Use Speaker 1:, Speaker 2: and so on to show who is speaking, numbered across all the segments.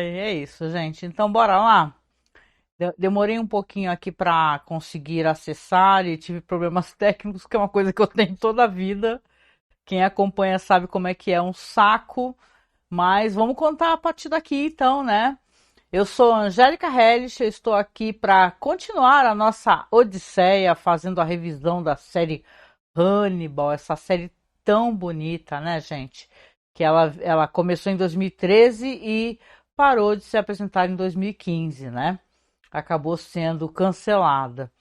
Speaker 1: é isso, gente. Então, bora lá. Demorei um pouquinho aqui para conseguir acessar e tive problemas técnicos, que é uma coisa que eu tenho toda a vida. Quem acompanha sabe como é um saco. Mas vamos contar a partir daqui, então, né? Eu sou Angélica Hellish, eu estou aqui para continuar a nossa odisseia, fazendo a revisão da série Hannibal, essa série tão bonita, né, gente? Que ela começou em 2013 e parou de se apresentar em 2015, né? Acabou sendo cancelada.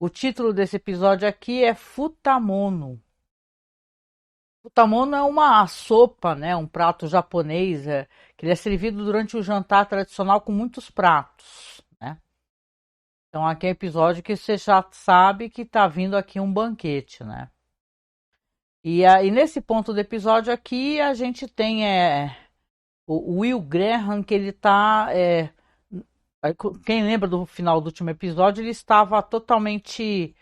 Speaker 1: O título desse episódio aqui é Futamono. Futamono é uma sopa, né? Um prato japonês, que ele é servido durante o jantar tradicional com muitos pratos, né? Então aqui é um episódio que você já sabe que tá vindo aqui um banquete, né? E aí nesse ponto do episódio aqui a gente tem o Will Graham, que ele tá. Quem lembra do final do último episódio, ele estava totalmente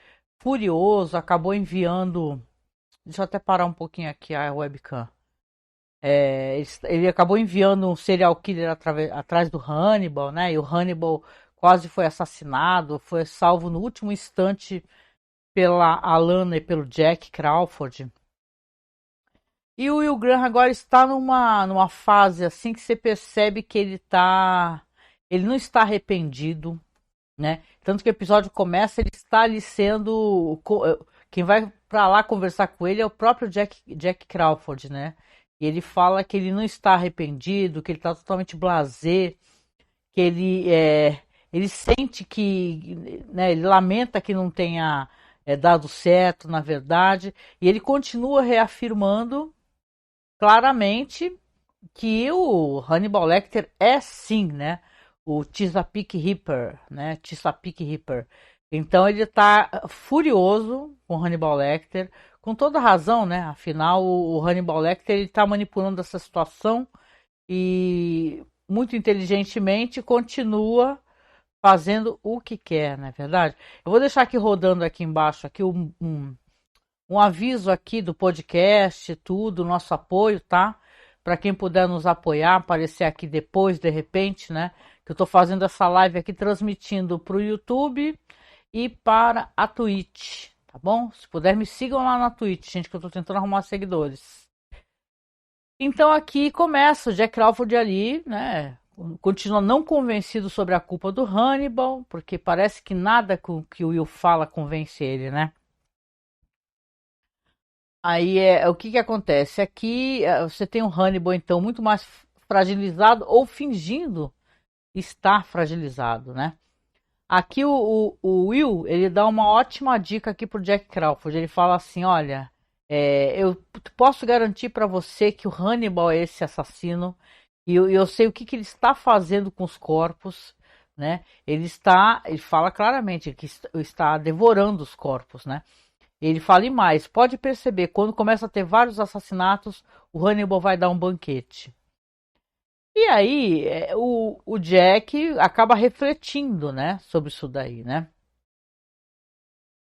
Speaker 1: furioso, acabou enviando. Deixa eu até parar um pouquinho aqui a webcam. Ele acabou enviando um serial killer atrás do Hannibal, né? E o Hannibal quase foi assassinado, foi salvo no último instante pela Alana e pelo Jack Crawford. E o Will Graham agora está numa fase assim que você percebe que ele não está arrependido, né? Tanto que o episódio começa, ele está ali sendo quem vai para lá conversar com ele é o próprio Jack Crawford, né? E ele fala que ele não está arrependido, que ele está totalmente blasé, que ele sente que, né, ele lamenta que não tenha dado certo, na verdade, e ele continua reafirmando claramente que o Hannibal Lecter é sim, né, o Chesapeake Ripper, né, Chesapeake Ripper. Então ele está furioso com o Hannibal Lecter, com toda razão, né? Afinal, o Hannibal Lecter ele está manipulando essa situação e muito inteligentemente continua fazendo o que quer, não é verdade? Eu vou deixar aqui rodando aqui embaixo aqui um aviso aqui do podcast, tudo, nosso apoio, tá? Para quem puder nos apoiar, aparecer aqui depois, de repente, né? Que eu estou fazendo essa live aqui, transmitindo para o YouTube e para a Twitch, tá bom? Se puder, me sigam lá na Twitch, gente, que eu estou tentando arrumar seguidores. Então aqui começa o Jack Crawford ali, né? Continua não convencido sobre a culpa do Hannibal, porque parece que nada que o Will fala convence ele, né? Aí o que acontece? Aqui você tem o Hannibal, então, muito mais fragilizado ou fingindo estar fragilizado, né? Aqui o Will, ele dá uma ótima dica aqui pro Jack Crawford. Ele fala assim, olha, eu posso garantir para você que o Hannibal é esse assassino e eu sei o que ele está fazendo com os corpos, né? Ele fala claramente que está devorando os corpos, né? Ele fala e mais, pode perceber, quando começa a ter vários assassinatos, o Hannibal vai dar um banquete. E aí o Jack acaba refletindo, né, sobre isso daí, né?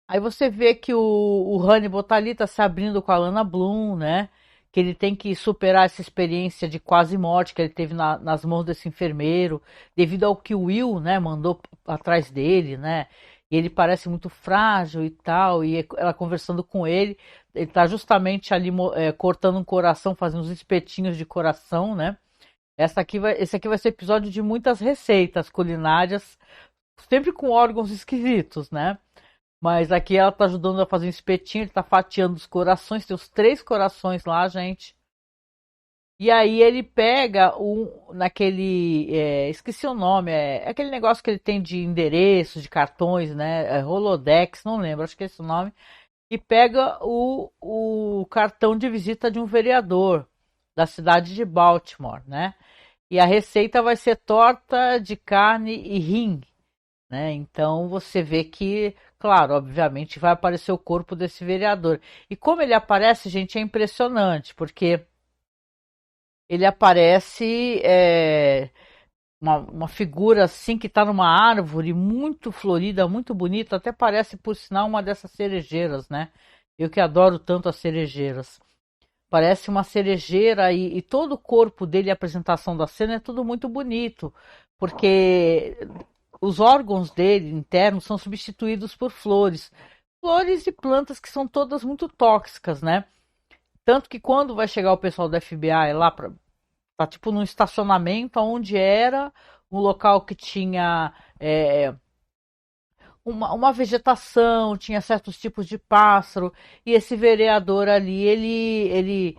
Speaker 1: Aí você vê que o Hannibal tá ali, tá se abrindo com a Lana Bloom, né? Que ele tem que superar essa experiência de quase morte que ele teve nas mãos desse enfermeiro, devido ao que o Will, né, mandou atrás dele, né? E ele parece muito frágil e tal, e ela conversando com ele, ele tá justamente ali cortando um coração, fazendo uns espetinhos de coração, né? Esse aqui vai ser episódio de muitas receitas culinárias, sempre com órgãos esquisitos, né? Mas aqui ela tá ajudando a fazer um espetinho, ele tá fatiando os corações, tem os 3 corações lá, gente. E aí ele pega esqueci o nome, é aquele negócio que ele tem de endereços, de cartões, né? Rolodex, não lembro, acho que é esse o nome. E pega o cartão de visita de um vereador da cidade de Baltimore, né? E a receita vai ser torta de carne e rim, né? Então você vê que, claro, obviamente vai aparecer o corpo desse vereador. E como ele aparece, gente, é impressionante, porque ele aparece uma figura assim que está numa árvore muito florida, muito bonita, até parece, por sinal, uma dessas cerejeiras, né? Eu que adoro tanto as cerejeiras. parece uma cerejeira e todo o corpo dele, a apresentação da cena é tudo muito bonito, porque os órgãos dele internos são substituídos por flores. Flores e plantas que são todas muito tóxicas, né? Tanto que quando vai chegar o pessoal do FBI lá para tá tipo num estacionamento onde era um local que tinha uma vegetação, tinha certos tipos de pássaro, e esse vereador ali, ele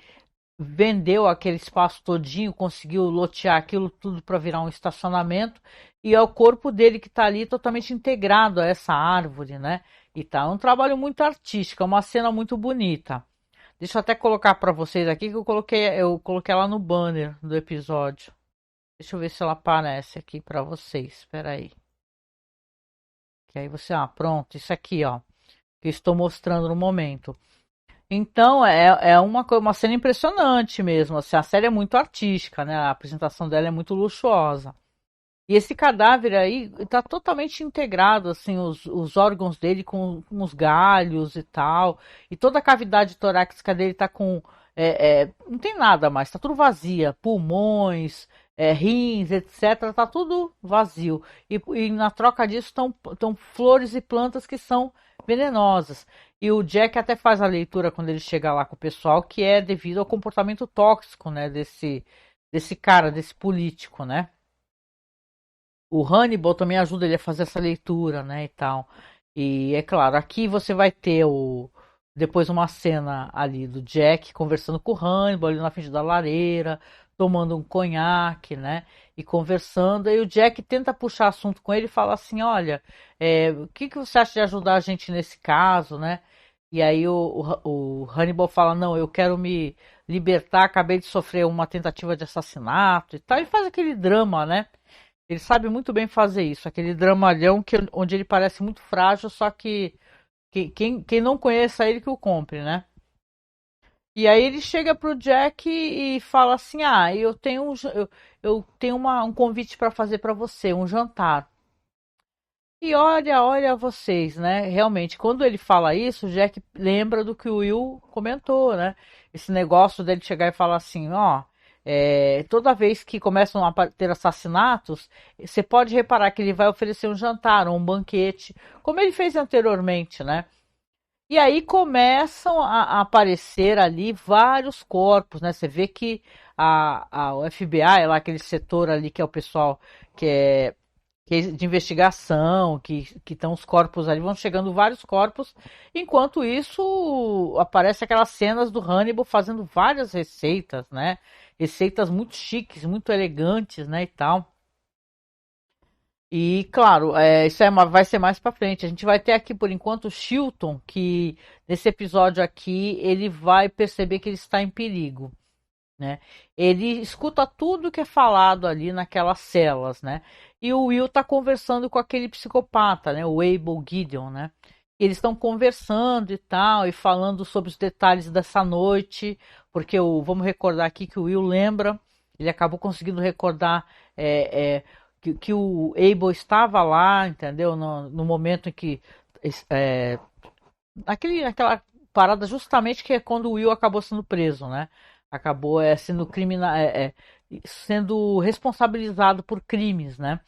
Speaker 1: vendeu aquele espaço todinho, conseguiu lotear aquilo tudo para virar um estacionamento, e é o corpo dele que está ali totalmente integrado a essa árvore, né? E tá, é um trabalho muito artístico, é uma cena muito bonita. Deixa eu até colocar para vocês aqui que eu coloquei ela no banner do episódio. Deixa eu ver se ela aparece aqui para vocês. Espera aí. Que aí você, pronto, isso aqui, ó, que eu estou mostrando no momento. Então, é uma cena impressionante mesmo. Assim, a série é muito artística, né? A apresentação dela é muito luxuosa. E esse cadáver aí está totalmente integrado, assim, os órgãos dele com os galhos e tal. E toda a cavidade torácica dele está com. Não tem nada mais, está tudo vazia. Pulmões, rins, etc. Está tudo vazio. E na troca disso estão flores e plantas que são venenosas. E o Jack até faz a leitura quando ele chega lá com o pessoal, que é devido ao comportamento tóxico, né, desse cara, desse político, né? O Hannibal também ajuda ele a fazer essa leitura, né, e tal. E é claro, aqui você vai ter depois uma cena ali do Jack conversando com o Hannibal ali na frente da lareira, tomando um conhaque, né, e conversando. E o Jack tenta puxar assunto com ele e fala assim, olha, o que você acha de ajudar a gente nesse caso, né? E aí o Hannibal fala, não, eu quero me libertar, acabei de sofrer uma tentativa de assassinato e tal. E faz aquele drama, né? Ele sabe muito bem fazer isso, aquele dramalhão onde ele parece muito frágil, só que quem não conheça ele que o compre, né? E aí ele chega pro Jack e fala assim: eu tenho um convite para fazer para você, um jantar. E olha vocês, né? Realmente, quando ele fala isso, o Jack lembra do que o Will comentou, né? Esse negócio dele chegar e falar assim, ó, toda vez que começam a ter assassinatos, você pode reparar que ele vai oferecer um jantar, um banquete, como ele fez anteriormente, né? E aí começam a aparecer ali vários corpos, né? Você vê que o FBI, lá aquele setor ali que é o pessoal que é de investigação, que estão os corpos ali, vão chegando vários corpos. Enquanto isso, aparece aquelas cenas do Hannibal fazendo várias receitas, né? Receitas muito chiques, muito elegantes, né, e tal. E, claro, isso vai ser mais pra frente. A gente vai ter aqui, por enquanto, o Chilton, que nesse episódio aqui, ele vai perceber que ele está em perigo. Né? Ele escuta tudo que é falado ali naquelas celas, né? E o Will tá conversando com aquele psicopata, né? O Abel Gideon, né? Eles estão conversando e tal, e falando sobre os detalhes dessa noite, porque vamos recordar aqui que o Will lembra, ele acabou conseguindo recordar que o Abel estava lá, entendeu? No momento em que é, aquela parada justamente que é quando o Will acabou sendo preso, né? Acabou sendo responsabilizado por crimes, né?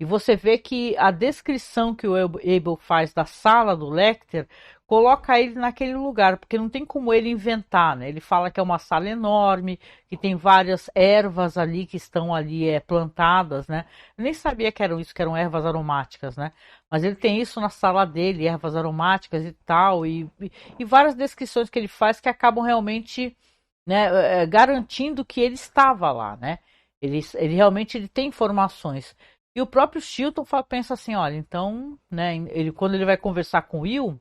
Speaker 1: E você vê que a descrição que o Abel faz da sala do Lecter coloca ele naquele lugar, porque não tem como ele inventar, né? Ele fala que é uma sala enorme, que tem várias ervas ali que estão ali plantadas, né? Eu nem sabia que eram isso, que eram ervas aromáticas, né? Mas ele tem isso na sala dele, ervas aromáticas e tal, e várias descrições que ele faz que acabam realmente, né, garantindo que ele estava lá, né? Ele realmente ele tem informações. E o próprio Chilton pensa assim, olha, então, né, quando ele vai conversar com o Will,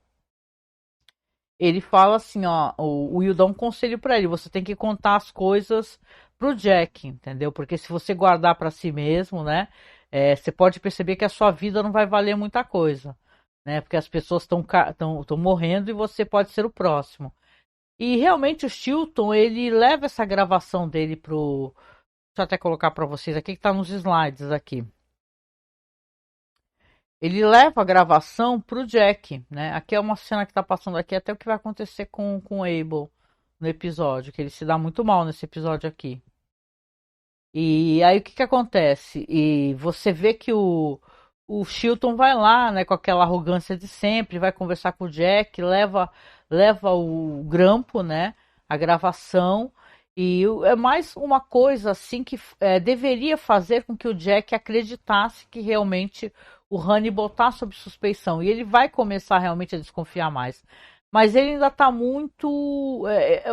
Speaker 1: ele fala assim, ó, o Will dá um conselho para ele, você tem que contar as coisas pro Jack, entendeu? Porque se você guardar para si mesmo, né, você pode perceber que a sua vida não vai valer muita coisa, né? Porque as pessoas estão morrendo e você pode ser o próximo. E realmente o Chilton, ele leva essa gravação dele pro... Deixa eu até colocar para vocês aqui, que tá nos slides aqui. Ele leva a gravação pro Jack, né? Aqui é uma cena que tá passando aqui, até o que vai acontecer com o Abel no episódio, que ele se dá muito mal nesse episódio aqui. E aí o que acontece? E você vê que o Chilton vai lá, né, com aquela arrogância de sempre, vai conversar com o Jack, leva o grampo, né, a gravação, e é mais uma coisa assim que deveria fazer com que o Jack acreditasse que realmente o Hannibal está sob suspeição, e ele vai começar realmente a desconfiar mais. Mas ele ainda está muito.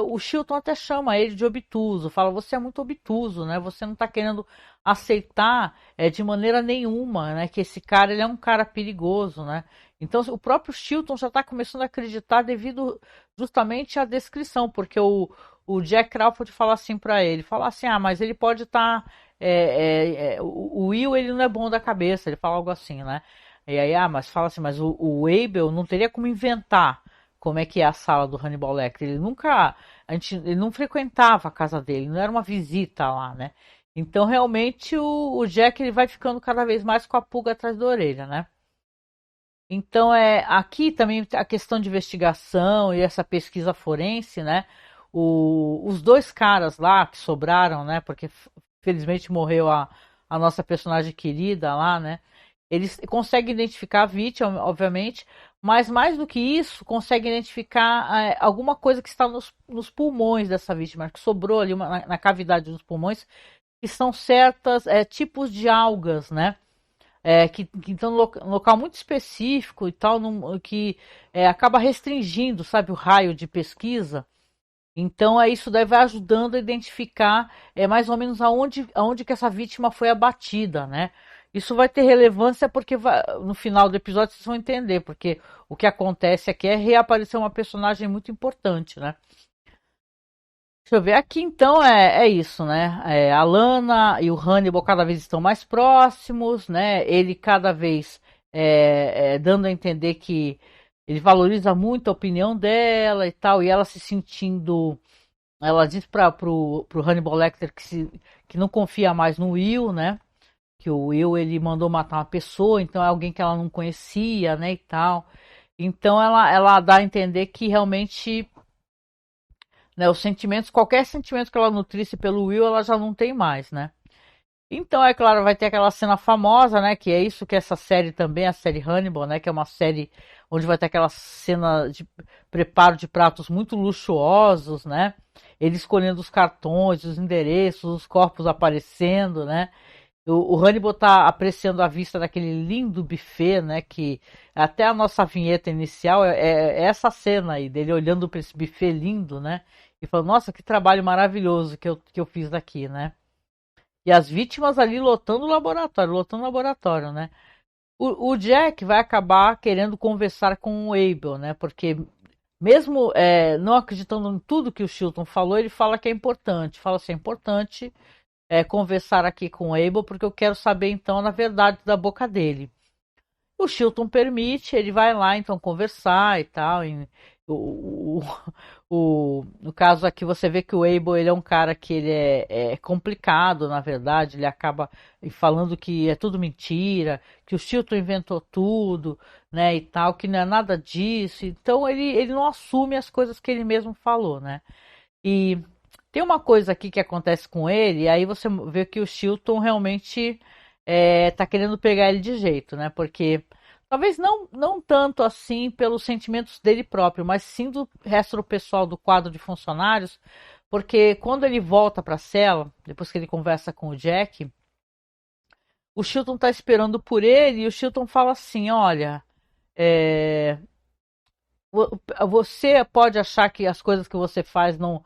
Speaker 1: O Chilton até chama ele de obtuso, fala: você é muito obtuso, né? Você não está querendo aceitar de maneira nenhuma, né? Que esse cara ele é um cara perigoso, né? Então o próprio Chilton já está começando a acreditar devido justamente à descrição, porque o Jack Crawford fala assim para ele, fala assim: mas ele pode estar. O Will ele não é bom da cabeça, ele fala algo assim, né? E aí, mas fala assim, mas o Abel não teria como inventar como é que é a sala do Hannibal Lecter. Ele não frequentava a casa dele, não era uma visita lá, né? Então realmente o Jack ele vai ficando cada vez mais com a pulga atrás da orelha, né? Então aqui também a questão de investigação e essa pesquisa forense, né? Os dois caras lá que sobraram, né? Porque felizmente morreu a nossa personagem querida lá, né? Eles conseguem identificar a vítima, obviamente, mas mais do que isso, conseguem identificar alguma coisa que está nos pulmões dessa vítima, que sobrou ali na cavidade dos pulmões, que são certas tipos de algas, né? Que estão num local muito específico e tal, que acaba restringindo, sabe, o raio de pesquisa. Então isso daí vai ajudando a identificar mais ou menos aonde que essa vítima foi abatida, né? Isso vai ter relevância porque no final do episódio vocês vão entender, porque o que acontece aqui é reaparecer uma personagem muito importante, né? Deixa eu ver, aqui então é isso, né? A Lana e o Hannibal cada vez estão mais próximos, né? Ele cada vez dando a entender que ele valoriza muito a opinião dela e tal, e ela se sentindo. Ela diz pro Hannibal Lecter que não confia mais no Will, né? Que o Will ele mandou matar uma pessoa, então é alguém que ela não conhecia, né? E tal. Então ela dá a entender que realmente, né, os sentimentos, qualquer sentimento que ela nutrisse pelo Will, ela já não tem mais, né? Então, é claro, vai ter aquela cena famosa, né? Que é isso que essa série também, a série Hannibal, né? Que é uma série onde vai ter aquela cena de preparo de pratos muito luxuosos, né? Ele escolhendo os cartões, os endereços, os corpos aparecendo, né? O Hannibal tá apreciando a vista daquele lindo buffet, né? Que até a nossa vinheta inicial é essa cena aí, dele olhando para esse buffet lindo, né? E falando, nossa, que trabalho maravilhoso que eu fiz daqui, né? E as vítimas ali lotando o laboratório, né? O Jack vai acabar querendo conversar com o Abel, né? Porque mesmo não acreditando em tudo que o Chilton falou, ele fala que é importante. Fala assim, é importante conversar aqui com o Abel, porque eu quero saber então, na verdade, da boca dele. O Chilton permite, ele vai lá então conversar e tal. No caso aqui você vê que o Abel ele é um cara que ele é complicado, na verdade, ele acaba falando que é tudo mentira, que o Chilton inventou tudo, né, e tal, que não é nada disso. Então ele não assume as coisas que ele mesmo falou, né? E tem uma coisa aqui que acontece com ele, e aí você vê que o Chilton realmente tá querendo pegar ele de jeito, né? Porque talvez não tanto assim pelos sentimentos dele próprio, mas sim do resto do pessoal do quadro de funcionários, porque quando ele volta para a cela, depois que ele conversa com o Jack, o Chilton tá esperando por ele e o Chilton fala assim, olha, você pode achar que as coisas que você faz não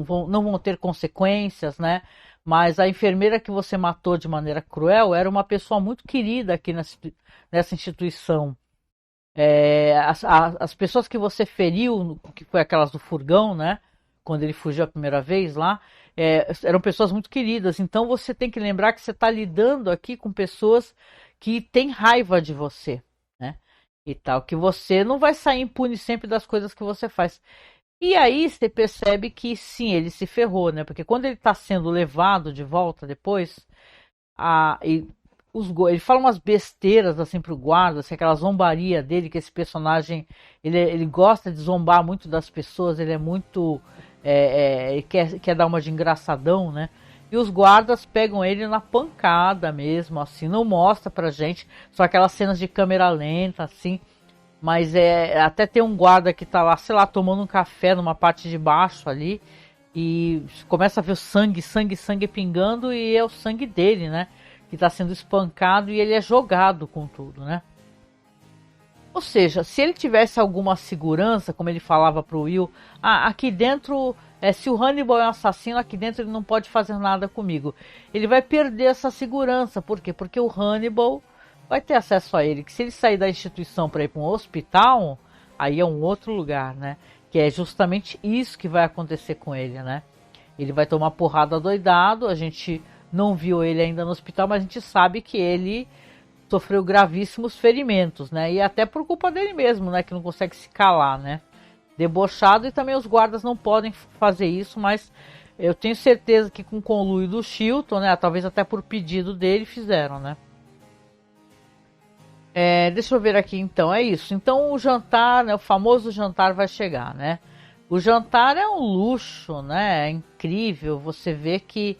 Speaker 1: vão ter consequências, né? Mas a enfermeira que você matou de maneira cruel era uma pessoa muito querida aqui nessa instituição. As pessoas que você feriu, que foi aquelas do furgão, né? Quando ele fugiu a primeira vez lá, eram pessoas muito queridas. Então você tem que lembrar que você está lidando aqui com pessoas que têm raiva de você, né? E tal, que você não vai sair impune sempre das coisas que você faz. E aí você percebe que sim, ele se ferrou, né? Porque quando ele está sendo levado de volta depois, ele fala umas besteiras assim pro guarda, assim, aquela zombaria dele, que esse personagem ele gosta de zombar muito das pessoas, ele é muito ele quer dar uma de engraçadão, né? E os guardas pegam ele na pancada mesmo, assim, não mostra pra gente, só aquelas cenas de câmera lenta, assim, mas até tem um guarda que tá lá, sei lá, tomando um café numa parte de baixo ali, e começa a ver o sangue pingando, e é o sangue dele, né? Que tá sendo espancado e ele é jogado com tudo, né? Ou seja, se ele tivesse alguma segurança, como ele falava pro Will, aqui dentro, se o Hannibal é um assassino, aqui dentro ele não pode fazer nada comigo. Ele vai perder essa segurança. Por quê? Porque o Hannibal vai ter acesso a ele. Que se ele sair da instituição para ir para um hospital, aí é um outro lugar, né? Que é justamente isso que vai acontecer com ele, né? Ele vai tomar porrada doidado. A gente não viu ele ainda no hospital, mas a gente sabe que ele sofreu gravíssimos ferimentos, né? E até por culpa dele mesmo, né? Que não consegue se calar, né? Debochado, e também os guardas não podem fazer isso, mas eu tenho certeza que com o conluio do Chilton, né? Talvez até por pedido dele fizeram, né? Deixa eu ver aqui então, é isso. Então o jantar, né? O famoso jantar vai chegar, né? O jantar é um luxo, né? É incrível, você vê que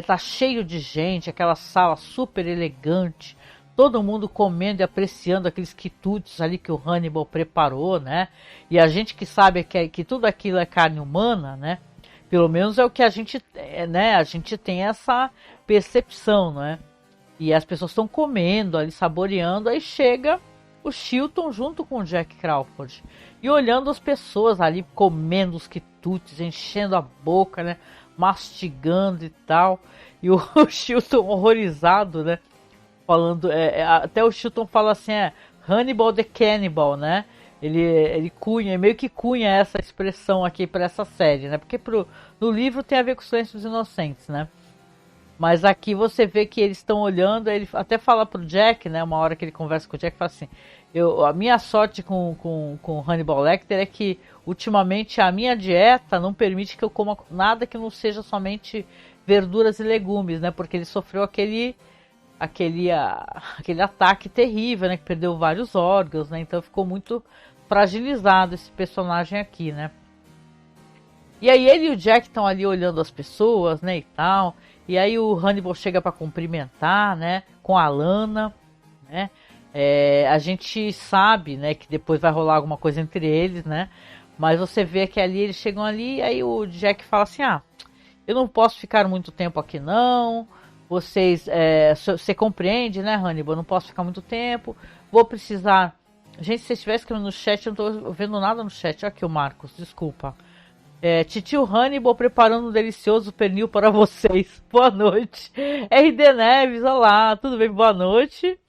Speaker 1: tá cheio de gente, aquela sala super elegante, todo mundo comendo e apreciando aqueles quitutes ali que o Hannibal preparou, né? E a gente que sabe que tudo aquilo é carne humana, né? Pelo menos é o que a gente, né? A gente tem essa percepção, né? E as pessoas estão comendo ali, saboreando, aí chega o Chilton junto com o Jack Crawford e olhando as pessoas ali comendo os quitutes, enchendo a boca, né? Mastigando e tal. E o Chilton horrorizado, né? Falando, até o Chilton fala assim, Hannibal the Cannibal, né? Ele cunha, meio que cunha essa expressão aqui para essa série, né? Porque no livro tem a ver com o Silêncio dos Inocentes, né? Mas aqui você vê que eles estão olhando, ele até fala pro Jack, né? Uma hora que ele conversa com o Jack, fala assim, a minha sorte com Hannibal Lecter é que ultimamente a minha dieta não permite que eu coma nada que não seja somente verduras e legumes, né? Porque ele sofreu aquele ataque terrível, né, que perdeu vários órgãos, né, então ficou muito fragilizado esse personagem aqui, né. E aí ele e o Jack estão ali olhando as pessoas, né, e tal, e aí o Hannibal chega para cumprimentar, né, com a Lana, né, a gente sabe, né, que depois vai rolar alguma coisa entre eles, né, mas você vê que ali eles chegam ali, e aí o Jack fala assim, eu não posso ficar muito tempo aqui não, você compreende, né, Hannibal? Eu não posso ficar muito tempo. Vou precisar. Gente, se você estiver escrevendo no chat, eu não tô vendo nada no chat. Olha aqui o Marcos, desculpa. Titio Hannibal preparando um delicioso pernil para vocês. Boa noite. RD Neves, olá, tudo bem? Boa noite.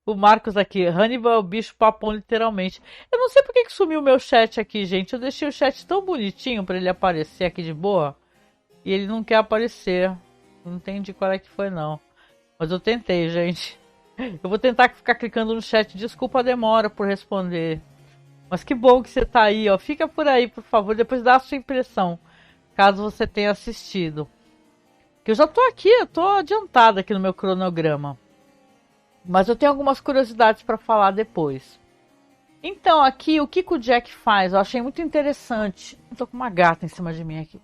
Speaker 1: O Marcos aqui, Hannibal é o bicho papão, literalmente. Eu não sei por que sumiu o meu chat aqui, gente. Eu deixei o chat tão bonitinho para ele aparecer aqui de boa. E ele não quer aparecer. Não entendi qual é que foi não. Mas eu tentei, gente. Eu vou tentar ficar clicando no chat. Desculpa a demora por responder. Mas que bom que você tá aí, ó. Fica por aí, por favor. Depois dá a sua impressão. Caso você tenha assistido. Que eu já tô aqui, eu tô adiantada aqui no meu cronograma. Mas eu tenho algumas curiosidades para falar depois. Então, aqui, o que o Jack faz? Eu achei muito interessante. Eu tô com uma gata em cima de mim aqui.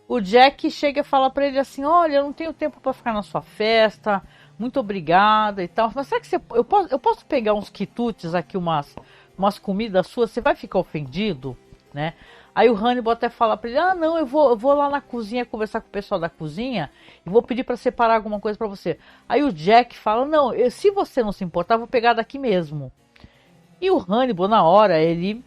Speaker 1: O Jack chega e fala pra ele assim, olha, eu não tenho tempo pra ficar na sua festa, muito obrigada e tal. Mas será que eu posso pegar uns quitutes aqui, umas comidas suas, você vai ficar ofendido? Né? Aí o Hannibal até fala pra ele, não, eu vou lá na cozinha conversar com o pessoal da cozinha e vou pedir pra separar alguma coisa pra você. Aí o Jack fala, não, se você não se importar, eu vou pegar daqui mesmo. E o Hannibal, na hora, ele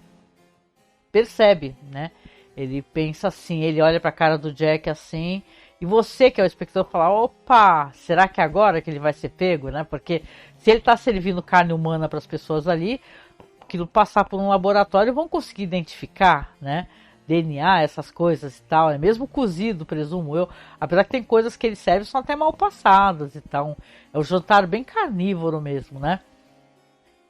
Speaker 1: percebe, né? Ele pensa assim, ele olha pra cara do Jack assim, e você que é o espectador fala, opa, será que é agora que ele vai ser pego, né? Porque se ele tá servindo carne humana para as pessoas ali, que passar por um laboratório vão conseguir identificar, né? DNA, essas coisas e tal, é mesmo cozido, presumo eu, apesar que tem coisas que ele serve são até mal passadas e tal, é um jantar bem carnívoro mesmo, né?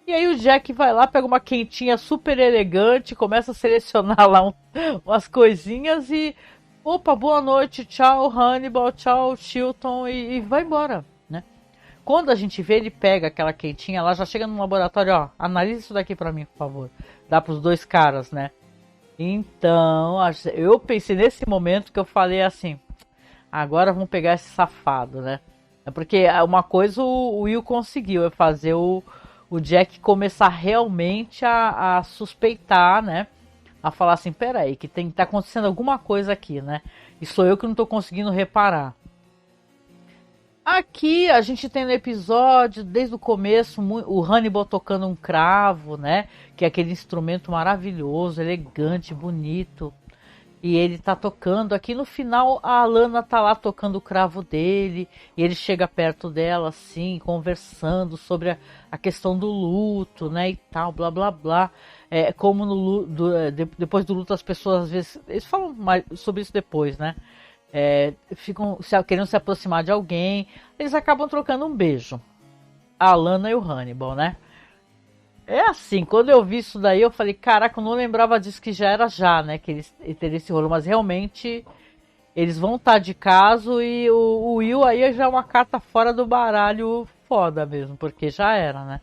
Speaker 1: E aí o Jack vai lá, pega uma quentinha super elegante, começa a selecionar lá umas coisinhas e... Opa, boa noite, tchau Hannibal, tchau Chilton e vai embora, né? Quando a gente vê, ele pega aquela quentinha lá, já chega no laboratório, ó, analisa isso daqui pra mim, por favor. Dá pros dois caras, né? Então, eu pensei nesse momento que eu falei assim, agora vamos pegar esse safado, né? É porque uma coisa o Will conseguiu, é fazer o Jack começar realmente a suspeitar, né? A falar assim, peraí, que tá acontecendo alguma coisa aqui, né? E sou eu que não tô conseguindo reparar. Aqui a gente tem no episódio, desde o começo, o Hannibal tocando um cravo, né? Que é aquele instrumento maravilhoso, elegante, bonito. E ele tá tocando. Aqui no final a Alana tá lá tocando o cravo dele. E ele chega perto dela, assim, conversando sobre a questão do luto, né? E tal, blá blá blá. Como depois do luto as pessoas às vezes. Eles falam mais sobre isso depois, né? Ficam querendo se aproximar de alguém, eles acabam trocando um beijo. A Alana e o Hannibal, né? É assim, quando eu vi isso daí, eu falei, caraca, eu não lembrava disso que já era já, né? Que eles teriam esse rolo, mas realmente eles vão estar de caso e o Will aí já é uma carta fora do baralho foda mesmo, porque já era, né?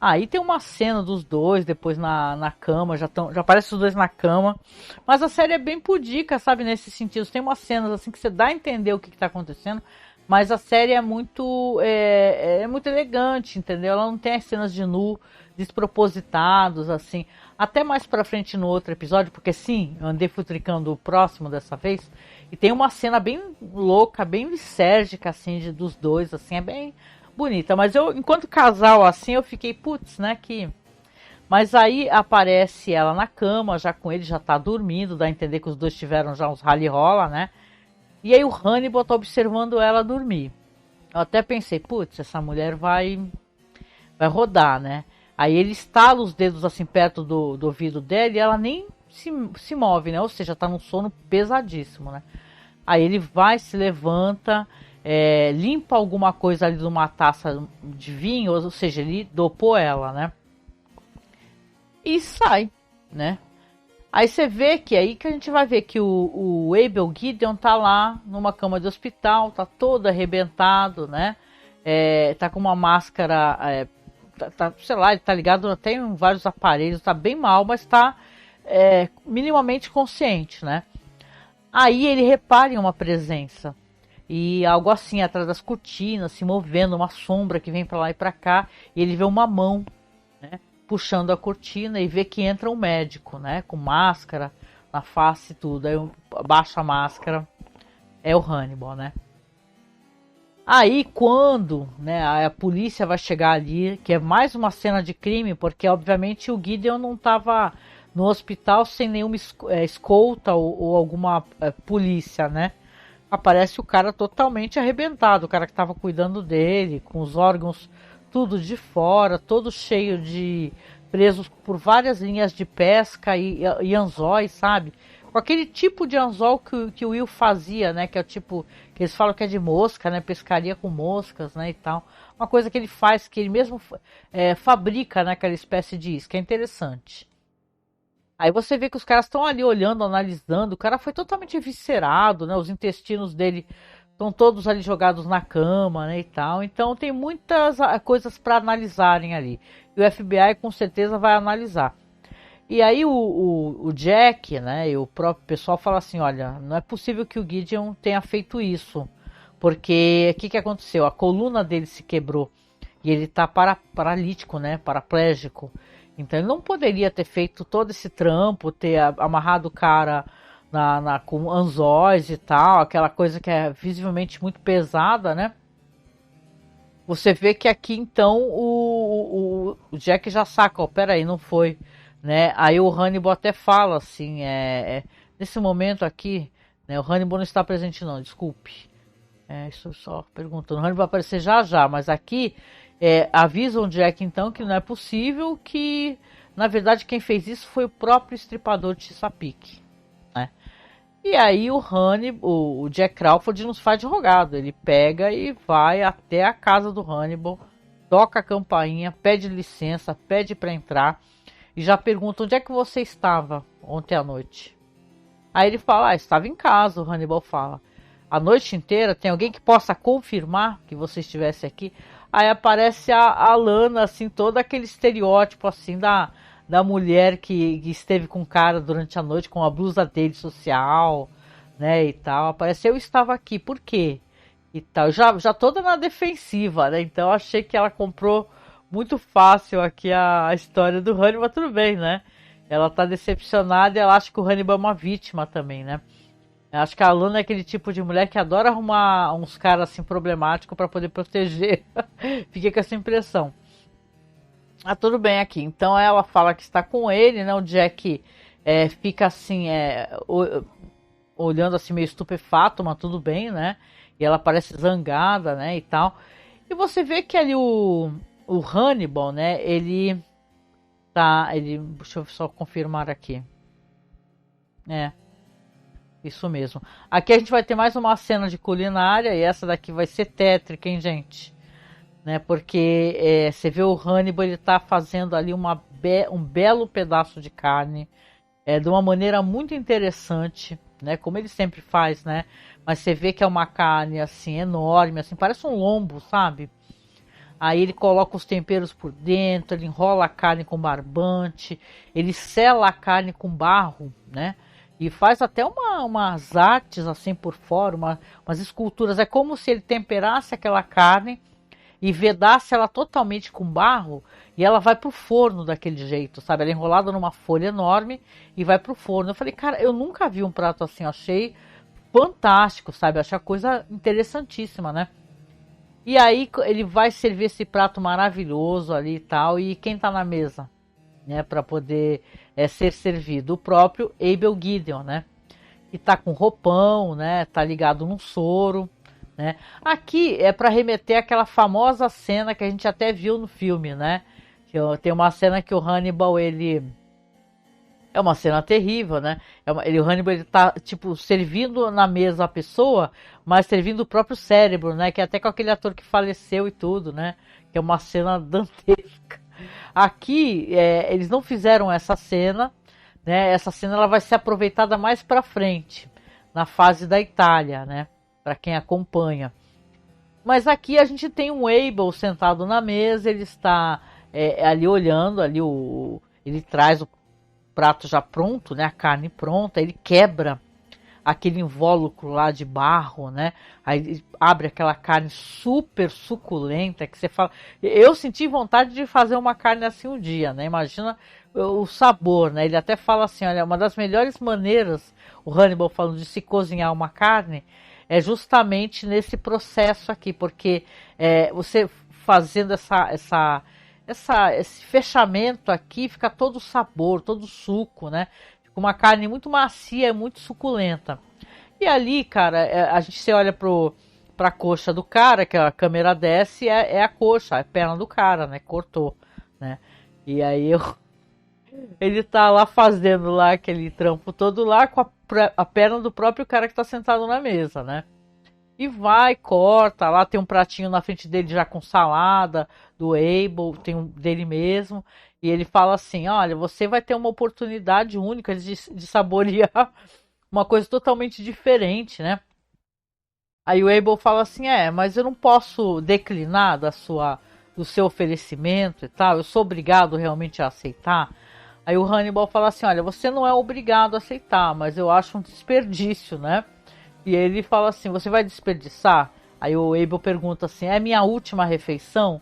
Speaker 1: Aí tem uma cena dos dois depois na cama, já aparece os dois na cama. Mas a série é bem pudica, sabe, nesse sentido. Tem umas cenas assim que você dá a entender o que está acontecendo, mas a série é muito muito elegante, entendeu? Ela não tem as cenas de nu despropositados, assim. Até mais pra frente no outro episódio, porque sim, eu andei futricando o próximo dessa vez. E tem uma cena bem louca, bem lisérgica, assim, dos dois, assim, é bem bonita, mas eu, enquanto casal assim, eu fiquei, putz, né, que... Mas aí aparece ela na cama, já com ele, já tá dormindo, dá a entender que os dois tiveram já uns rally-rola, né? E aí o Hannibal tá observando ela dormir. Eu até pensei, putz, essa mulher vai rodar, né? Aí ele estala os dedos assim perto do ouvido dela e ela nem se move, né? Ou seja, tá num sono pesadíssimo, né? Aí ele vai, se levanta, limpa alguma coisa ali de uma taça de vinho, ou seja, ele dopou ela, né? E sai, né? Aí você vê que aí que a gente vai ver que o Abel Gideon tá lá numa cama de hospital, tá todo arrebentado, né? Tá com uma máscara, sei lá, ele tá ligado até em vários aparelhos, tá bem mal, mas tá minimamente consciente, né? Aí ele repara em uma presença. E algo assim, atrás das cortinas, se movendo, uma sombra que vem para lá e para cá. E ele vê uma mão, né, puxando a cortina e vê que entra um médico, né, com máscara na face e tudo. Aí abaixa a máscara, é o Hannibal, né. Aí quando, né, a polícia vai chegar ali, que é mais uma cena de crime, porque obviamente o Gideon não estava no hospital sem nenhuma escolta ou alguma polícia, né? Aparece o cara totalmente arrebentado, o cara que estava cuidando dele, com os órgãos tudo de fora, todo cheio de presos por várias linhas de pesca e anzóis, sabe? Com aquele tipo de anzol que o Will fazia, né? Que é o tipo que eles falam que é de mosca, né? Pescaria com moscas, né? E tal. Uma coisa que ele faz, que ele mesmo fabrica, né? Aquela espécie de isca, é interessante. Aí você vê que os caras estão ali olhando, analisando. O cara foi totalmente eviscerado, né? Os intestinos dele estão todos ali jogados na cama, né? E tal. Então tem muitas coisas para analisarem ali. E o FBI com certeza vai analisar. E aí o Jack, né? E o próprio pessoal fala assim: olha, não é possível que o Gideon tenha feito isso. Porque o que aconteceu? A coluna dele se quebrou. E ele está paralítico, né? Paraplégico. Então ele não poderia ter feito todo esse trampo, ter amarrado o cara com anzóis e tal, aquela coisa que é visivelmente muito pesada, né? Você vê que aqui então o Jack já saca, ó, peraí, não foi, né? Aí o Hannibal até fala assim, nesse momento aqui, né? O Hannibal não está presente não, desculpe. Isso só perguntando. O Hannibal vai aparecer já, mas aqui avisam o Jack então que não é possível, que na verdade quem fez isso foi o próprio estripador de Chesapeake, né? E aí o Hannibal, o Jack Crawford nos faz de rogado, ele pega e vai até a casa do Hannibal, toca a campainha, pede licença, pede para entrar e já pergunta: onde é que você estava ontem à noite? Aí ele fala: estava em casa. O Hannibal fala: a noite inteira? Tem alguém que possa confirmar que você estivesse aqui? Aí aparece a Lana, assim, todo aquele estereótipo, assim, da da mulher que esteve com o cara durante a noite com a blusa dele social, né, e tal. Apareceu, eu estava aqui, por quê? E tal, já toda na defensiva, né? Então eu achei que ela comprou muito fácil aqui a história do Hannibal, tudo bem, né? Ela tá decepcionada e ela acha que o Hannibal é uma vítima também, né? Eu acho que a Luna é aquele tipo de mulher que adora arrumar uns caras assim problemáticos para poder proteger. Fiquei com essa impressão. Ah, tudo bem aqui. Então ela fala que está com ele, né? O Jack fica assim, olhando assim meio estupefato, mas tudo bem, né? E ela parece zangada, né? E tal. E você vê que ali o Hannibal, né? Ele tá. Deixa eu só confirmar aqui. É. Isso mesmo. Aqui a gente vai ter mais uma cena de culinária e essa daqui vai ser tétrica, hein, gente? Né? Porque você vê o Hannibal, ele tá fazendo ali um belo pedaço de carne de uma maneira muito interessante, né? Como ele sempre faz, né? Mas você vê que é uma carne assim enorme, assim, parece um lombo, sabe? Aí ele coloca os temperos por dentro, ele enrola a carne com barbante, ele sela a carne com barro, né? E faz até umas artes assim por fora, umas esculturas. É como se ele temperasse aquela carne e vedasse ela totalmente com barro e ela vai pro forno daquele jeito, sabe? Ela é enrolada numa folha enorme e vai pro forno. Eu falei, cara, eu nunca vi um prato assim, eu achei fantástico, sabe? Eu achei a coisa interessantíssima, né? E aí ele vai servir esse prato maravilhoso ali e tal, e quem tá na mesa? Né, para poder ser servido o próprio Abel Gideon, né, que tá com roupão, né, tá ligado num soro, né. Aqui é para remeter àquela famosa cena que a gente até viu no filme, né, que tem uma cena que o Hannibal ele é uma cena terrível, né? O Hannibal ele tá tipo servindo na mesa a pessoa, mas servindo o próprio cérebro, né? Que é até com aquele ator que faleceu e tudo, né? Que é uma cena dantesca. Aqui eles não fizeram essa cena, né? Essa cena ela vai ser aproveitada mais para frente, na fase da Itália, né? Para quem acompanha. Mas aqui a gente tem um Abel sentado na mesa, ele está ali olhando, ele traz o prato já pronto, né? A carne pronta, ele quebra aquele invólucro lá de barro, né? Aí ele abre aquela carne super suculenta que você fala. Eu senti vontade de fazer uma carne assim um dia, né? Imagina o sabor, né? Ele até fala assim, olha, uma das melhores maneiras, o Hannibal falando de se cozinhar uma carne, é justamente nesse processo aqui, porque você fazendo esse fechamento aqui, fica todo o sabor, todo o suco, né? Fica uma carne muito macia, muito suculenta. E ali, cara, a gente se olha pra coxa do cara, que a câmera desce, a coxa, a perna do cara, né? Cortou, né? E aí ele tá lá fazendo lá aquele trampo todo lá com a perna do próprio cara que tá sentado na mesa, né? E vai, corta, lá tem um pratinho na frente dele já com salada do Abel, tem um dele mesmo, e ele fala assim, olha, você vai ter uma oportunidade única de saborear uma coisa totalmente diferente, né? Aí o Abel fala assim, mas eu não posso declinar do seu oferecimento e tal, eu sou obrigado realmente a aceitar. Aí o Hannibal fala assim, olha, você não é obrigado a aceitar, mas eu acho um desperdício, né? E ele fala assim, você vai desperdiçar? Aí o Abel pergunta assim, é minha última refeição?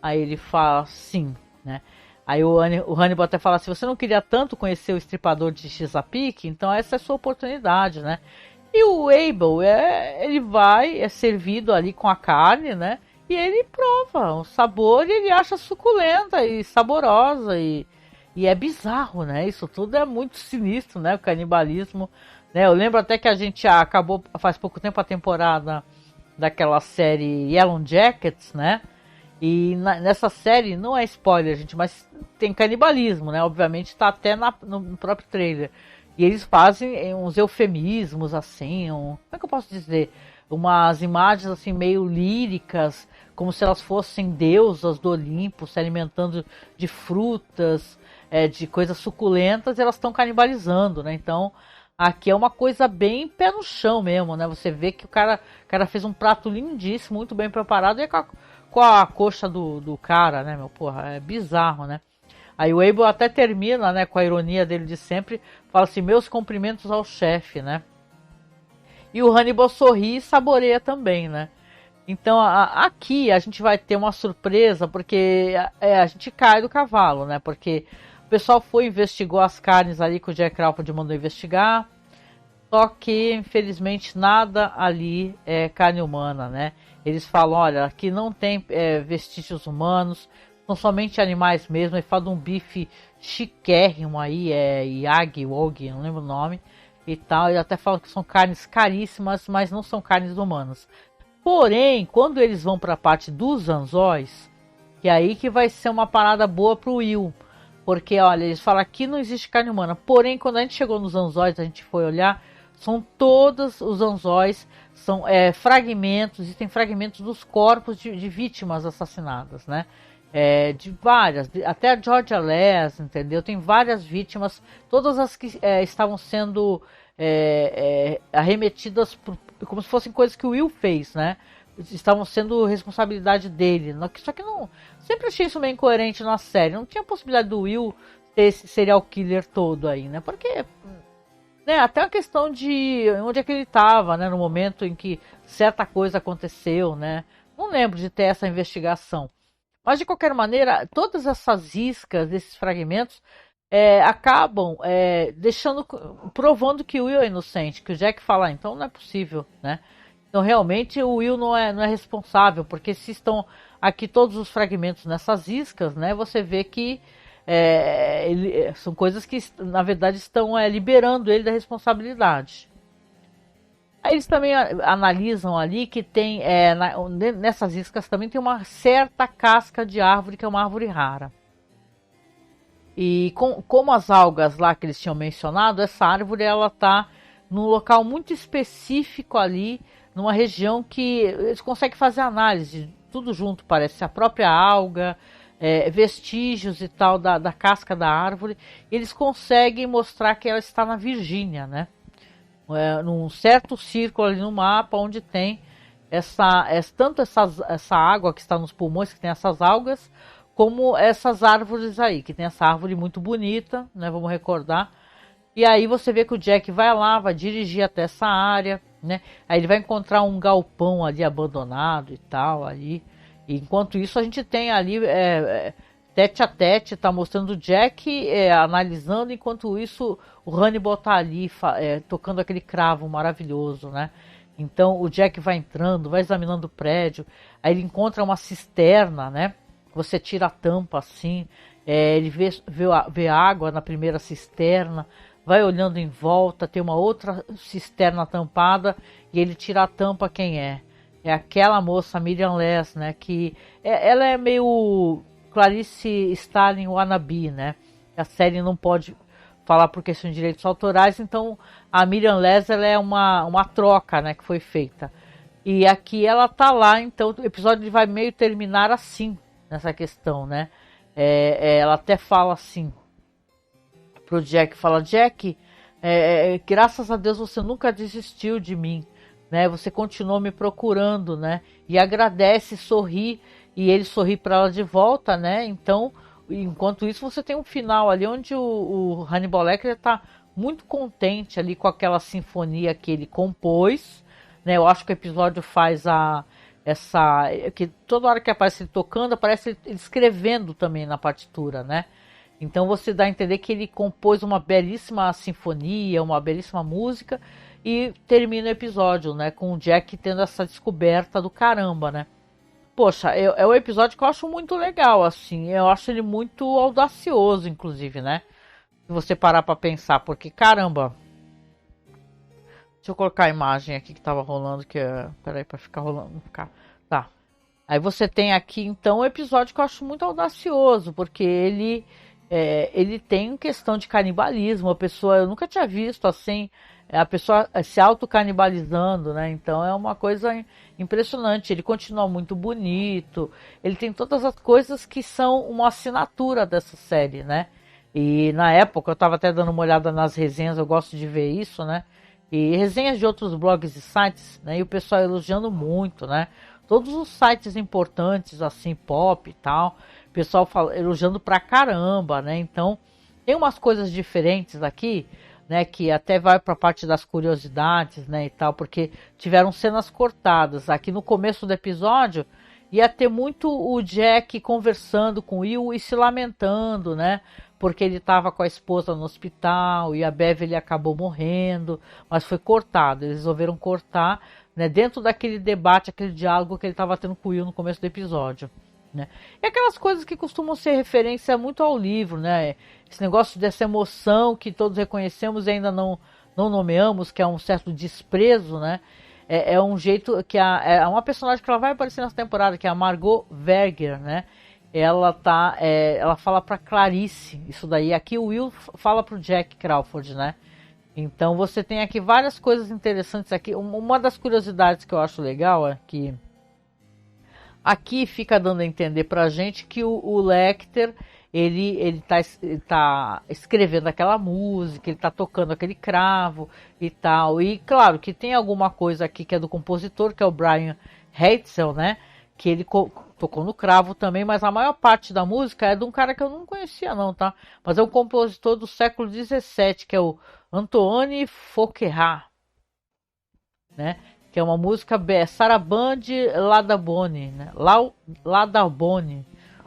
Speaker 1: Aí ele fala sim, né? Aí o Hannibal até fala assim, você não queria tanto conhecer o estripador de Chesapeake? Então essa é a sua oportunidade, né? E o Abel, ele vai, é servido ali com a carne, né? E ele prova o sabor e ele acha suculenta e saborosa e é bizarro, né? Isso tudo é muito sinistro, né? O canibalismo, né? Eu lembro até que a gente acabou faz pouco tempo a temporada daquela série Yellow Jackets, né? E nessa série, não é spoiler, gente, mas tem canibalismo, né? Obviamente está até no próprio trailer. E eles fazem uns eufemismos, assim, como é que eu posso dizer? Umas imagens, assim, meio líricas, como se elas fossem deusas do Olimpo, se alimentando de frutas, de coisas suculentas, e elas estão canibalizando, né? Então, aqui é uma coisa bem pé no chão mesmo, né? Você vê que o cara fez um prato lindíssimo, muito bem preparado, e com a coxa do cara, né, meu? Porra, é bizarro, né? Aí o Abel até termina, né, com a ironia dele de sempre, fala assim, meus cumprimentos ao chefe, né? E o Hannibal sorri e saboreia também, né? Então aqui a gente vai ter uma surpresa, porque a gente cai do cavalo, né? Porque o pessoal investigou as carnes ali que o Jack Crawford mandou investigar, só que infelizmente nada ali é carne humana, né? Eles falam, olha, aqui não tem vestígios humanos, são somente animais mesmo. Ele fala de um bife chiquérrimo aí, Yagi, Wog, não lembro o nome e tal. Ele até fala que são carnes caríssimas, mas não são carnes humanas. Porém, quando eles vão para a parte dos anzóis, que é aí que vai ser uma parada boa pro Will. Porque, olha, eles falam que não existe carne humana. Porém, quando a gente chegou nos anzóis, a gente foi olhar, são todos os anzóis, são fragmentos, existem fragmentos dos corpos de vítimas assassinadas, né? De várias, até a Georgia Les, entendeu? Tem várias vítimas, todas as que estavam sendo arremetidas como se fossem coisas que o Will fez, né? Estavam sendo responsabilidade dele. Só que não. Sempre achei isso meio incoerente na série. Não tinha possibilidade do Will ter esse serial killer todo aí, né? Porque. Né, até a questão de onde é que ele estava, né? No momento em que certa coisa aconteceu, né? Não lembro de ter essa investigação. Mas de qualquer maneira, todas essas iscas, esses fragmentos, acabam provando que o Will é inocente, que o Jack fala, então não é possível, né? Então realmente o Will não é responsável, porque se estão aqui todos os fragmentos nessas iscas, né? Você vê que são coisas que na verdade estão liberando ele da responsabilidade. Aí eles também analisam ali que tem nessas iscas também tem uma certa casca de árvore, que é uma árvore rara. E como as algas lá que eles tinham mencionado, essa árvore ela está num local muito específico ali, numa região que eles conseguem fazer análise, tudo junto parece, a própria alga, vestígios e tal da casca da árvore, eles conseguem mostrar que ela está na Virgínia, né? Num certo círculo ali no mapa onde tem tanto essa água que está nos pulmões, que tem essas algas, como essas árvores aí, que tem essa árvore muito bonita, né? Vamos recordar. E aí você vê que o Jack vai lá, vai dirigir até essa área, né? Aí ele vai encontrar um galpão ali abandonado e tal ali. E enquanto isso a gente tem ali tete a tete, tá mostrando o Jack analisando, enquanto isso o Hannibal tá ali tocando aquele cravo maravilhoso, né? Então o Jack vai entrando, vai examinando o prédio, aí ele encontra uma cisterna, né? Você tira a tampa assim, ele vê água na primeira cisterna, vai olhando em volta, tem uma outra cisterna tampada e ele tira a tampa. Quem é? É aquela moça, Miriam Les, né? Que ela é meio Clarice Starling wannabe, né? A série não pode falar por questão de direitos autorais, então a Miriam Les ela é uma troca, né? Que foi feita. E aqui ela tá lá, então o episódio vai meio terminar assim, nessa questão, né? Ela até fala assim pro Jack, fala, Jack, graças a Deus você nunca desistiu de mim, né? Você continuou me procurando, né? E agradece, sorri, e ele sorri para ela de volta, né? Então, enquanto isso, você tem um final ali onde o Hannibal Lecter está muito contente ali com aquela sinfonia que ele compôs, né? Eu acho que o episódio faz que toda hora que aparece ele tocando, aparece ele escrevendo também na partitura, né? Então você dá a entender que ele compôs uma belíssima sinfonia, uma belíssima música, e termina o episódio, né, com o Jack tendo essa descoberta do caramba, né? Poxa, é um episódio que eu acho muito legal, assim, eu acho ele muito audacioso, inclusive, né? Se você parar pra pensar, porque caramba. Deixa eu colocar a imagem aqui que tava rolando, peraí, pra ficar rolando, tá. Aí você tem aqui, então, um episódio que eu acho muito audacioso, porque ele tem questão de canibalismo, eu nunca tinha visto assim, a pessoa se autocanibalizando, né? Então é uma coisa impressionante. Ele continua muito bonito, ele tem todas as coisas que são uma assinatura dessa série, né? E na época eu estava até dando uma olhada nas resenhas, eu gosto de ver isso, né? E resenhas de outros blogs e sites, né? E o pessoal elogiando muito, né? Todos os sites importantes, assim, pop e tal, pessoal elogiando pra caramba, né? Então, tem umas coisas diferentes aqui, né? Que até vai pra parte das curiosidades, né? E tal, porque tiveram cenas cortadas. Aqui no começo do episódio, ia ter muito o Jack conversando com o Will e se lamentando, né? Porque ele estava com a esposa no hospital e a Beverly acabou morrendo, mas foi cortado. Eles resolveram cortar, né, dentro daquele debate, aquele diálogo que ele estava tendo com o Will no começo do episódio. Né? E aquelas coisas que costumam ser referência muito ao livro, né? Esse negócio dessa emoção que todos reconhecemos e ainda não nomeamos, que é um certo desprezo, né? É um jeito que é uma personagem que ela vai aparecer nessa temporada, que é a Margot Verger, né? Ela fala para Clarice isso daí. Aqui o Will fala para o Jack Crawford, né? Então você tem aqui várias coisas interessantes aqui. Uma das curiosidades que eu acho legal é que aqui fica dando a entender pra gente que o Lecter ele tá escrevendo aquela música, ele tá tocando aquele cravo e tal. E claro que tem alguma coisa aqui que é do compositor, que é o Brian Heitzel, né? Que ele tocou no cravo também, mas a maior parte da música é de um cara que eu não conhecia não, tá? Mas é um compositor do século XVII, que é o Antoine Fouquerat, né? Que é uma música Sarabande Ladabone, né? Ladabone,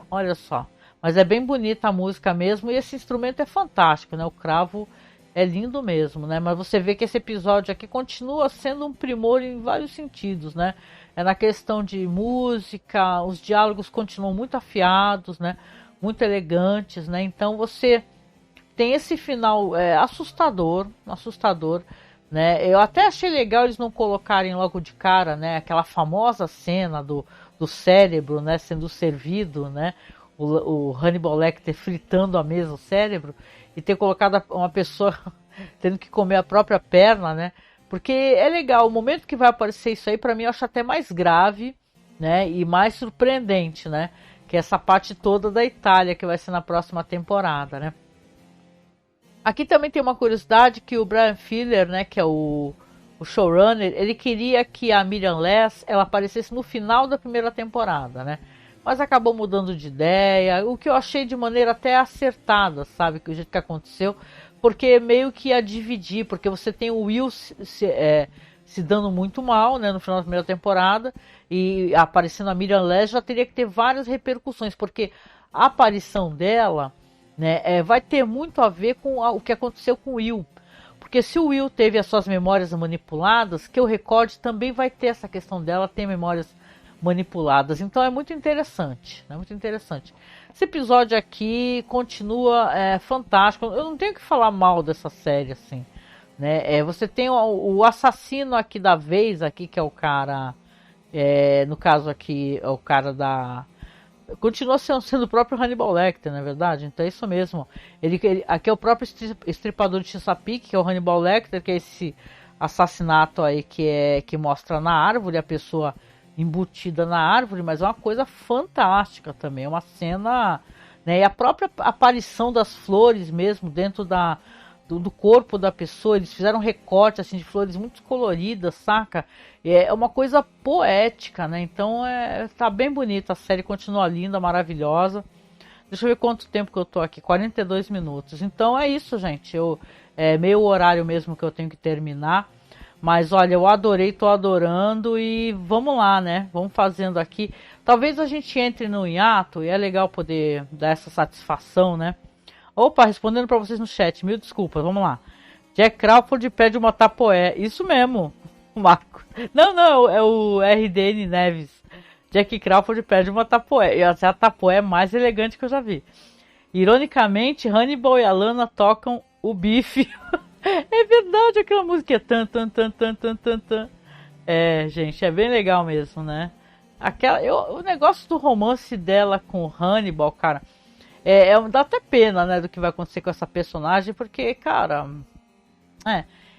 Speaker 1: olha só. Mas é bem bonita a música mesmo e esse instrumento é fantástico, né? O cravo é lindo mesmo, né? Mas você vê que esse episódio aqui continua sendo um primor em vários sentidos, né? É na questão de música, os diálogos continuam muito afiados, né? Muito elegantes, né? Então você tem esse final assustador, né? Eu até achei legal eles não colocarem logo de cara, né? Aquela famosa cena do cérebro, né? Sendo servido, né? O Hannibal Lecter fritando a mesa o cérebro e ter colocado uma pessoa tendo que comer a própria perna, né? Porque é legal, o momento que vai aparecer isso aí, pra mim, eu acho até mais grave, né? E mais surpreendente, né? Que é essa parte toda da Itália que vai ser na próxima temporada, né? Aqui também tem uma curiosidade que o Brian Fuller, né? Que é o showrunner, ele queria que a Miriam Less ela aparecesse no final da primeira temporada, né? Mas acabou mudando de ideia, o que eu achei de maneira até acertada, sabe? Que o jeito que aconteceu, porque meio que ia dividir, porque você tem o Will se dando muito mal, né, no final da primeira temporada, e aparecendo a Miriam Less já teria que ter várias repercussões, porque a aparição dela, né, vai ter muito a ver com o que aconteceu com o Will. Porque se o Will teve as suas memórias manipuladas, que eu recorde também vai ter essa questão dela ter memórias manipuladas. Então é muito interessante, né? Muito interessante. Esse episódio aqui continua fantástico. Eu não tenho que falar mal dessa série assim, né? Você tem o assassino aqui da vez aqui que é o cara, no caso aqui é o cara da continua sendo o próprio Hannibal Lecter, na verdade. Então é isso mesmo. Aqui é o próprio estripador de Chesapeake, que é o Hannibal Lecter, que é esse assassinato aí que mostra na árvore a pessoa embutida na árvore, mas é uma coisa fantástica também, é uma cena, né, e a própria aparição das flores mesmo dentro do corpo da pessoa, eles fizeram um recorte assim de flores muito coloridas, saca? É uma coisa poética, né? Então tá bem bonita, a série continua linda, maravilhosa. Deixa eu ver quanto tempo que eu tô aqui, 42 minutos. Então é isso, gente, é meio horário mesmo que eu tenho que terminar. Mas olha, eu adorei, tô adorando e vamos lá, né? Vamos fazendo aqui. Talvez a gente entre no hiato e é legal poder dar essa satisfação, né? Opa, respondendo para vocês no chat, mil desculpas, vamos lá. Jack Crawford pede uma tapoé. Isso mesmo, Marco. Não, é o RDN Neves. Jack Crawford pede uma tapoé. E essa é a tapoé mais elegante que eu já vi. Ironicamente, Hannibal e Alana tocam o bife. É verdade, aquela música é tan tan tan tan tan tan tan. Gente, é bem legal mesmo, né? O negócio do romance dela com o Hannibal, cara, dá até pena, né, do que vai acontecer com essa personagem, porque, cara,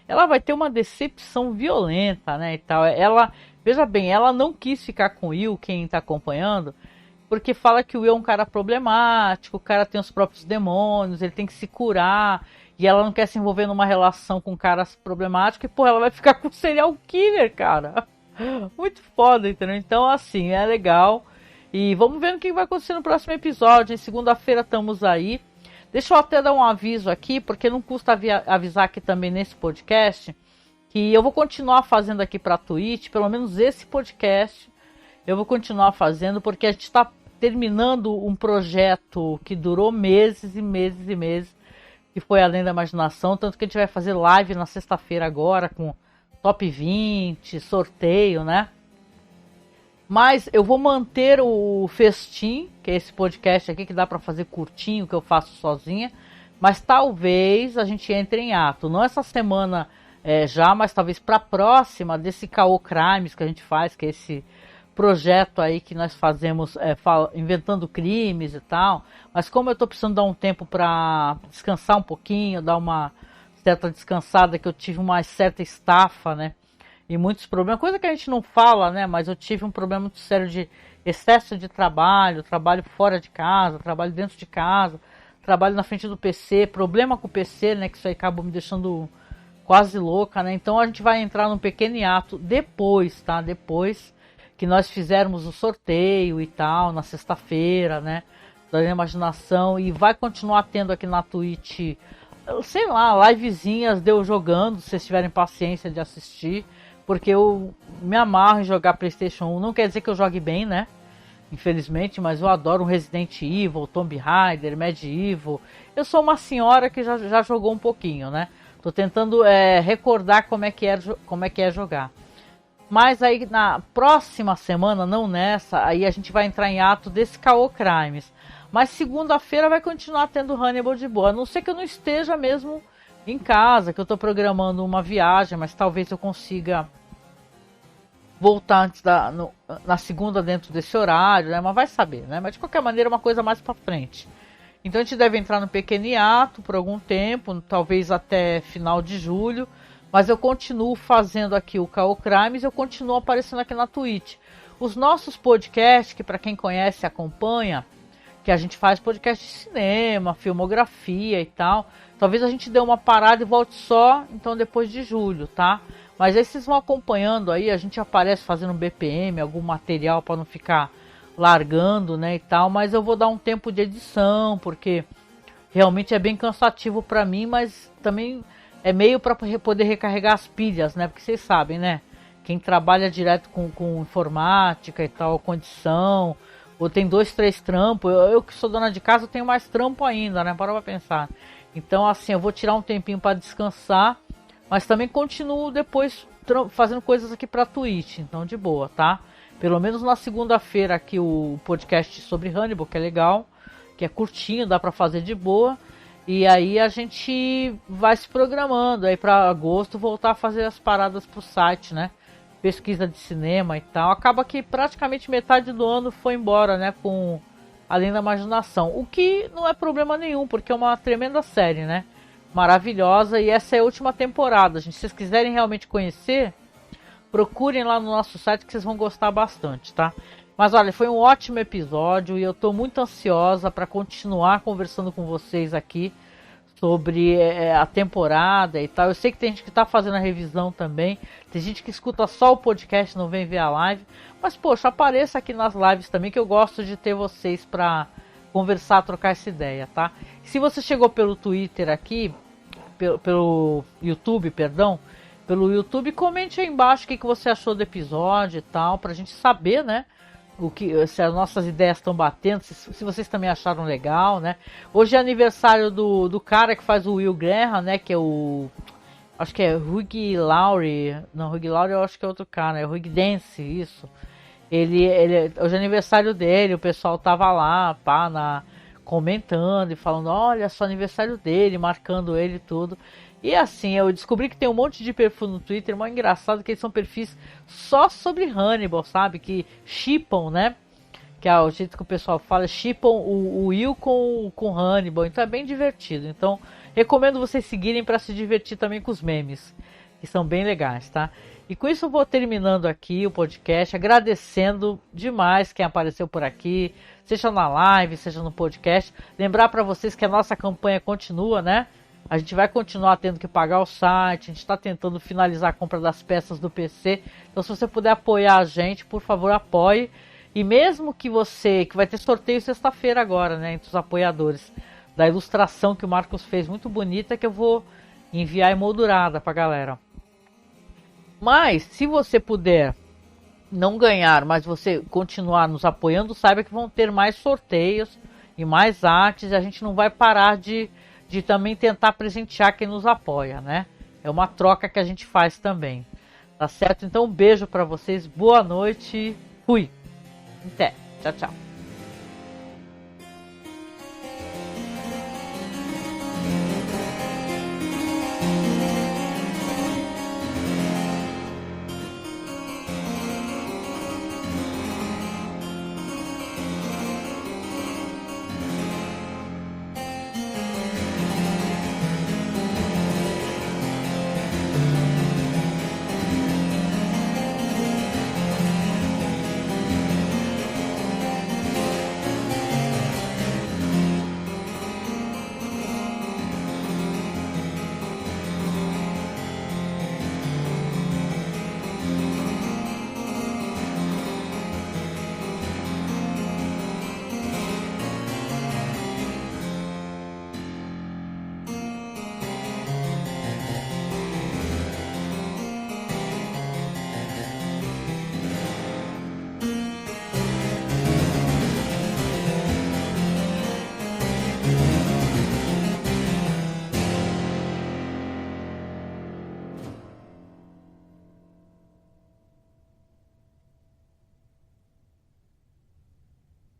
Speaker 1: ela vai ter uma decepção violenta, né, e tal. Veja bem, ela não quis ficar com o Will, quem tá acompanhando, porque fala que o Will é um cara problemático, o cara tem os próprios demônios, ele tem que se curar. E ela não quer se envolver numa relação com caras problemáticos. E, pô, ela vai ficar com um serial killer, cara. Muito foda, entendeu? Então, assim, é legal. E vamos ver o que vai acontecer no próximo episódio. Em segunda-feira estamos aí. Deixa eu até dar um aviso aqui, porque não custa avisar aqui também nesse podcast, que eu vou continuar fazendo aqui para a Twitch, pelo menos esse podcast eu vou continuar fazendo, porque a gente está terminando um projeto que durou meses e meses e meses, que foi Além da Imaginação, tanto que a gente vai fazer live na sexta-feira agora, com top 20, sorteio, né? Mas eu vou manter o Festim, que é esse podcast aqui que dá para fazer curtinho, que eu faço sozinha, mas talvez a gente entre em ato, não essa semana já, mas talvez para a próxima, desse Caô Crimes que a gente faz, que é esse projeto aí que nós fazemos inventando crimes e tal, mas como eu tô precisando dar um tempo para descansar um pouquinho, dar uma certa descansada, que eu tive uma certa estafa, né, e muitos problemas, coisa que a gente não fala, né, mas eu tive um problema muito sério de excesso de trabalho fora de casa, trabalho dentro de casa, trabalho na frente do PC, problema com o PC, né, que isso aí acabou me deixando quase louca, né, então a gente vai entrar num pequeno hiato depois, tá, depois que nós fizermos o sorteio e tal, na sexta-feira, né, da Imaginação, e vai continuar tendo aqui na Twitch, sei lá, livezinhas de eu jogando, se vocês tiverem paciência de assistir, porque eu me amarro em jogar PlayStation 1, não quer dizer que eu jogue bem, né, infelizmente, mas eu adoro um Resident Evil, Tomb Raider, Medieval, eu sou uma senhora que já jogou um pouquinho, né, tô tentando recordar como é que é jogar. Mas aí na próxima semana, não nessa, aí a gente vai entrar em ato desse Caô Crimes. Mas segunda-feira vai continuar tendo Hannibal de boa. A não ser que eu não esteja mesmo em casa, que eu estou programando uma viagem, mas talvez eu consiga voltar antes na segunda dentro desse horário, né? Mas vai saber, né? Mas de qualquer maneira é uma coisa mais para frente. Então a gente deve entrar no pequeno hiato por algum tempo, talvez até final de julho. Mas eu continuo fazendo aqui o Caô Crimes, eu continuo aparecendo aqui na Twitch. Os nossos podcasts, que para quem conhece acompanha, que a gente faz podcast de cinema, filmografia e tal, talvez a gente dê uma parada e volte só, então depois de julho, tá? Mas aí vocês vão acompanhando aí, a gente aparece fazendo um BPM, algum material para não ficar largando, né, e tal, mas eu vou dar um tempo de edição, porque realmente é bem cansativo para mim, mas também é meio para poder recarregar as pilhas, né? Porque vocês sabem, né? Quem trabalha direto com informática e tal, condição, ou tem 2, 3 trampos. Eu que sou dona de casa, eu tenho mais trampo ainda, né? Para pensar. Então, assim, eu vou tirar um tempinho para descansar, mas também continuo depois fazendo coisas aqui para Twitch, então de boa, tá? Pelo menos na segunda-feira aqui o podcast sobre Hannibal, que é legal, que é curtinho, dá para fazer de boa. E aí a gente vai se programando aí para agosto voltar a fazer as paradas pro site, né? Pesquisa de cinema e tal. Acaba que praticamente metade do ano foi embora, né? Com Além da Imaginação. O que não é problema nenhum, porque é uma tremenda série, né? Maravilhosa. E essa é a última temporada, gente. Se vocês quiserem realmente conhecer, procurem lá no nosso site que vocês vão gostar bastante, tá? Mas olha, foi um ótimo episódio e eu estou muito ansiosa para continuar conversando com vocês aqui sobre a temporada e tal. Eu sei que tem gente que está fazendo a revisão também, tem gente que escuta só o podcast, não vem ver a live. Mas poxa, apareça aqui nas lives também, que eu gosto de ter vocês para conversar, trocar essa ideia, tá? Se você chegou pelo Twitter aqui, pelo YouTube, perdão, pelo YouTube, comente aí embaixo o que você achou do episódio e tal, pra gente saber, né? Se as nossas ideias estão batendo, se vocês também acharam legal, né? Hoje é aniversário do cara que faz o Will Graham, né? Que é acho que é Hugh Laurie. Não, Hugh Laurie eu acho que é outro cara, é Hugh Dance, isso. Hoje é aniversário dele, o pessoal tava lá, pá, comentando e falando, olha, é só aniversário dele, marcando ele e tudo. E assim, eu descobri que tem um monte de perfil no Twitter, mas engraçado que eles são perfis só sobre Hannibal, sabe? Que shippam, né? Que é o jeito que o pessoal fala, shippam o Will com Hannibal. Então é bem divertido. Então recomendo vocês seguirem para se divertir também com os memes, que são bem legais, tá? E com isso eu vou terminando aqui o podcast, agradecendo demais quem apareceu por aqui, seja na live, seja no podcast. Lembrar para vocês que a nossa campanha continua, né? A gente vai continuar tendo que pagar o site, a gente está tentando finalizar a compra das peças do PC. Então se você puder apoiar a gente, por favor, apoie. E mesmo que vai ter sorteio sexta-feira agora, né, entre os apoiadores, da ilustração que o Marcos fez, muito bonita, que eu vou enviar emoldurada pra galera. Mas, se você puder não ganhar, mas você continuar nos apoiando, saiba que vão ter mais sorteios e mais artes, e a gente não vai parar de também tentar presentear quem nos apoia, né? É uma troca que a gente faz também. Tá certo? Então um beijo para vocês, boa noite, fui! Até, tchau, tchau.